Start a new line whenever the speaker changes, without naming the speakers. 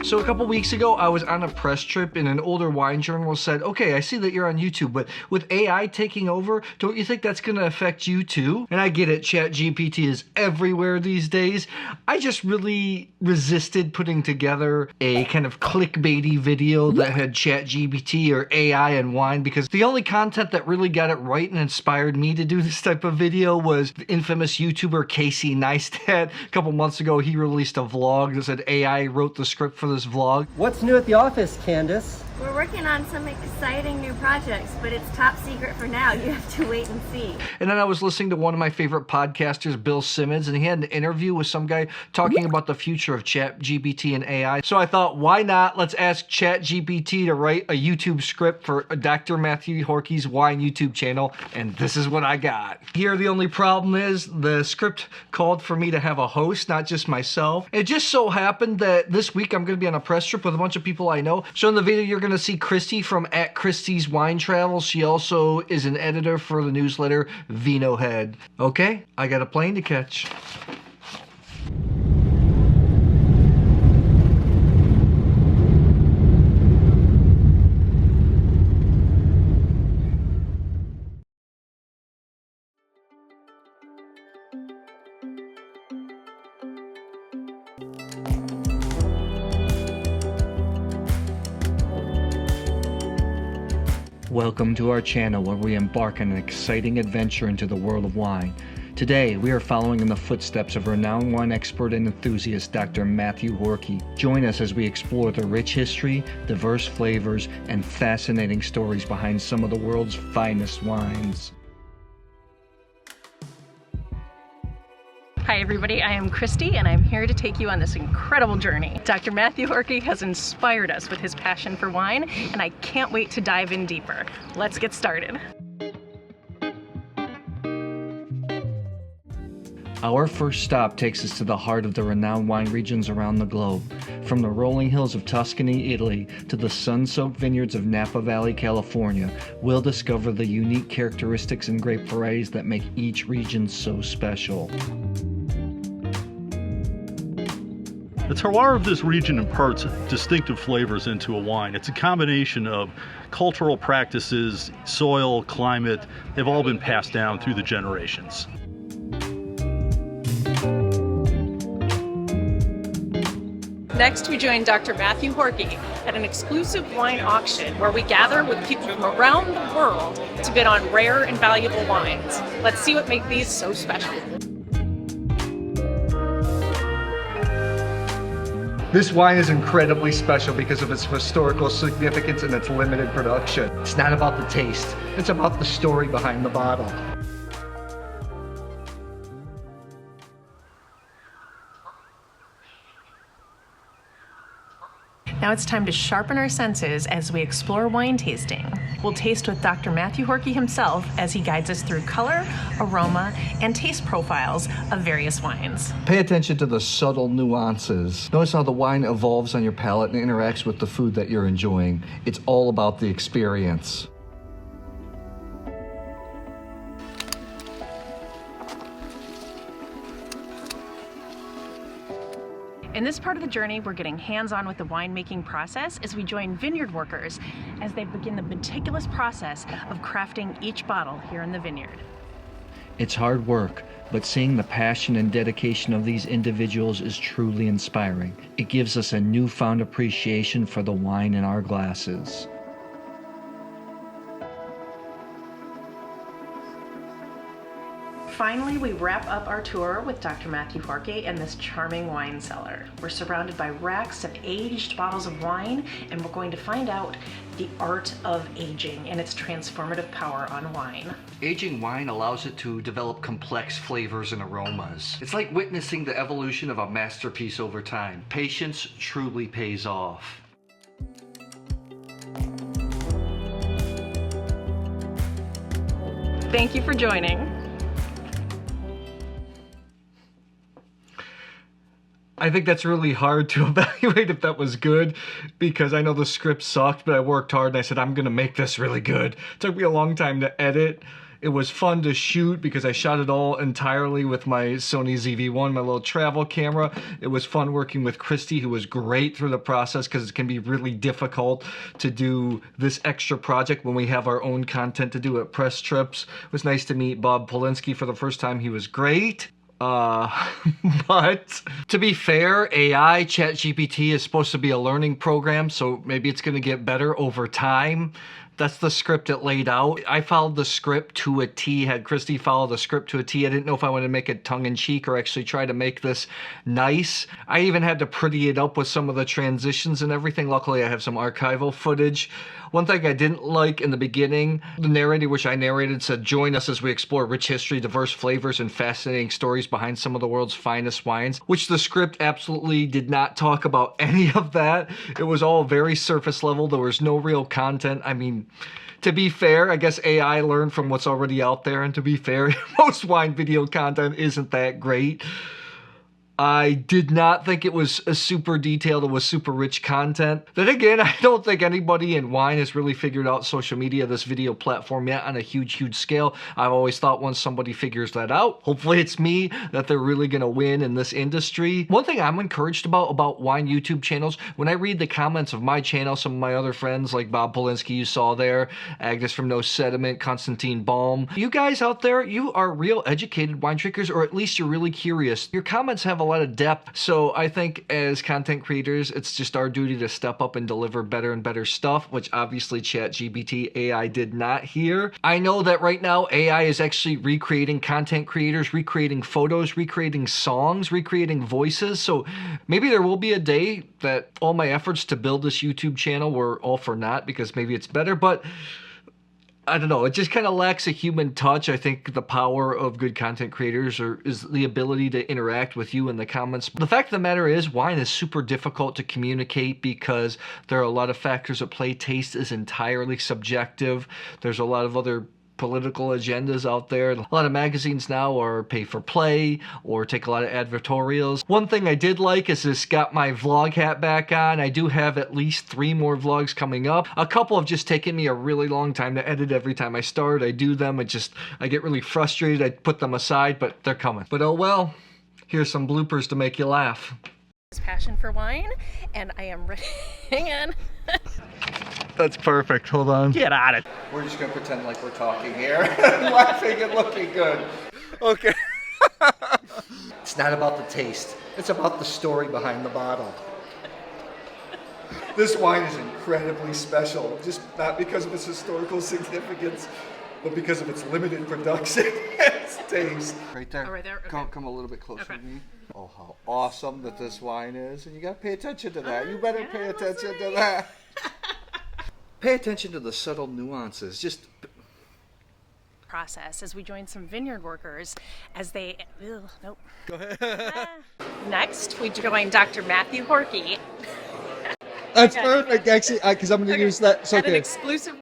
So a couple weeks ago, I was on a press trip and an older wine journalist said, okay, I see that you're on YouTube, but with AI taking over, don't you think that's gonna affect you too? And I get it, Chat GPT is everywhere these days. I just really resisted putting together a kind of clickbaity video that had Chat GPT or AI and wine, because the only content that really got it right and inspired me to do this type of video was the infamous YouTuber Casey Neistat. A couple months ago, he released a vlog that said AI wrote the script for this vlog.
What's new at the office, Candace?
We're working on some exciting new projects, but it's top secret for now. You have to wait and see.
And then I was listening to one of my favorite podcasters, Bill Simmons, and he had an interview with some guy talking about the future of Chat GPT and AI. So I thought, why not? Let's ask Chat GPT to write a YouTube script for Dr. Matthew Horkey's wine YouTube channel, and this is what I got. Here, the only problem is the script called for me to have a host, not just myself. It just so happened that this week I'm going to be on a press trip with a bunch of people I know. So in the video, you're going to see Christy from @Christy's Wine Travels. She also is an editor for the newsletter Vino Head. Okay, I got a plane to catch. Welcome to our channel where we embark on an exciting adventure into the world of wine. Today, we are following in the footsteps of renowned wine expert and enthusiast Dr. Matthew Horkey. Join us as we explore the rich history, diverse flavors, and fascinating stories behind some of the world's finest wines.
Hi everybody, I am Christy and I'm here to take you on this incredible journey. Dr. Matthew Horkey has inspired us with his passion for wine and I can't wait to dive in deeper. Let's get started.
Our first stop takes us to the heart of the renowned wine regions around the globe. From the rolling hills of Tuscany, Italy, to the sun-soaked vineyards of Napa Valley, California, we'll discover the unique characteristics and grape varieties that make each region so special.
The terroir of this region imparts distinctive flavors into a wine. It's a combination of cultural practices, soil, climate. They've all been passed down through the generations.
Next, we join Dr. Matthew Horkey at an exclusive wine auction where we gather with people from around the world to bid on rare and valuable wines. Let's see what makes these so special.
This wine is incredibly special because of its historical significance and its limited production. It's not about the taste, it's about the story behind the bottle.
Now it's time to sharpen our senses as we explore wine tasting. We'll taste with Dr. Matthew Horkey himself as he guides us through color, aroma, and taste profiles of various wines.
Pay attention to the subtle nuances. Notice how the wine evolves on your palate and interacts with the food that you're enjoying. It's all about the experience.
In this part of the journey, we're getting hands-on with the winemaking process as we join vineyard workers as they begin the meticulous process of crafting each bottle here in the vineyard.
It's hard work, but seeing the passion and dedication of these individuals is truly inspiring. It gives us a newfound appreciation for the wine in our glasses.
Finally, we wrap up our tour with Dr. Matthew Horkey and this charming wine cellar. We're surrounded by racks of aged bottles of wine, and we're going to find out the art of aging and its transformative power on wine.
Aging wine allows it to develop complex flavors and aromas. It's like witnessing the evolution of a masterpiece over time. Patience truly pays off.
Thank you for joining.
I think that's really hard to evaluate if that was good, because I know the script sucked, but I worked hard and I said, I'm going to make this really good. It took me a long time to edit. It was fun to shoot because I shot it all entirely with my Sony ZV-1, my little travel camera. It was fun working with Christy, who was great through the process because it can be really difficult to do this extra project when we have our own content to do at press trips. It was nice to meet Bob Paulinski for the first time. He was great. But to be fair, AI, Chat GPT is supposed to be a learning program, so maybe it's going to get better over time. That's the script it laid out. I followed the script to a T, had Christy follow the script to a T. I didn't know if I wanted to make it tongue-in-cheek or actually try to make this nice. I even had to pretty it up with some of the transitions and everything. Luckily, I have some archival footage. One thing I didn't like in the beginning, the narrator, which I narrated, said, "Join us as we explore rich history, diverse flavors, and fascinating stories behind some of the world's finest wines," which the script absolutely did not talk about any of that. It was all very surface level. There was no real content. I mean, to be fair, I guess AI learned from what's already out there, and to be fair, most wine video content isn't that great. I did not think it was a super detailed, it was super rich content. Then again, I don't think anybody in wine has really figured out social media, this video platform yet on a huge scale. I've always thought once somebody figures that out, hopefully it's me, that they're really gonna win in this industry. One thing I'm encouraged about wine YouTube channels, when I read the comments of my channel, some of my other friends like Bob Paulinski you saw there, Agnes from No Sediment, Constantine Baum, you guys out there, you are real educated wine drinkers, or at least you're really curious. Your comments have a lot of depth, so I think as content creators, it's just our duty to step up and deliver better and better stuff, which obviously Chat GPT AI did not here. I know that right now AI is actually recreating content creators, recreating photos, recreating songs, recreating voices, so maybe there will be a day that all my efforts to build this YouTube channel were all for naught because maybe it's better, but I don't know, it just kind of lacks a human touch. I think the power of good content creators is the ability to interact with you in the comments. The fact of the matter is, wine is super difficult to communicate because there are a lot of factors at play. Taste is entirely subjective. There's a lot of other political agendas out there. A lot of magazines now are pay for play or take a lot of advertorials. One thing I did like is this got my vlog hat back on. I do have at least 3 more vlogs coming up. A couple have just taken me a really long time to edit. Every time I start, I do them. I get really frustrated. I put them aside, but they're coming. But oh well, here's some bloopers to make you laugh.
Passion for wine, and I am ready. Hang on.
That's perfect. Hold on.
Get out of it.
We're just gonna pretend like we're talking here, laughing and looking good. Okay. It's not about the taste. It's about the story behind the bottle. This wine is incredibly special, just not because of its historical significance, but because of its limited production and its taste. Right there.
Oh, right there? Okay.
Come a little bit closer
Okay.
to me. Oh, how awesome that this wine is. And you gotta pay attention to that. You better pay attention to that. Pay attention to the subtle nuances. Just
Process as we join some vineyard workers as they. Nope.
go ahead.
Next, we join Dr. Matthew Horkey
That's perfect, actually, because I'm going to use that. It's
at an
okay.
exclusive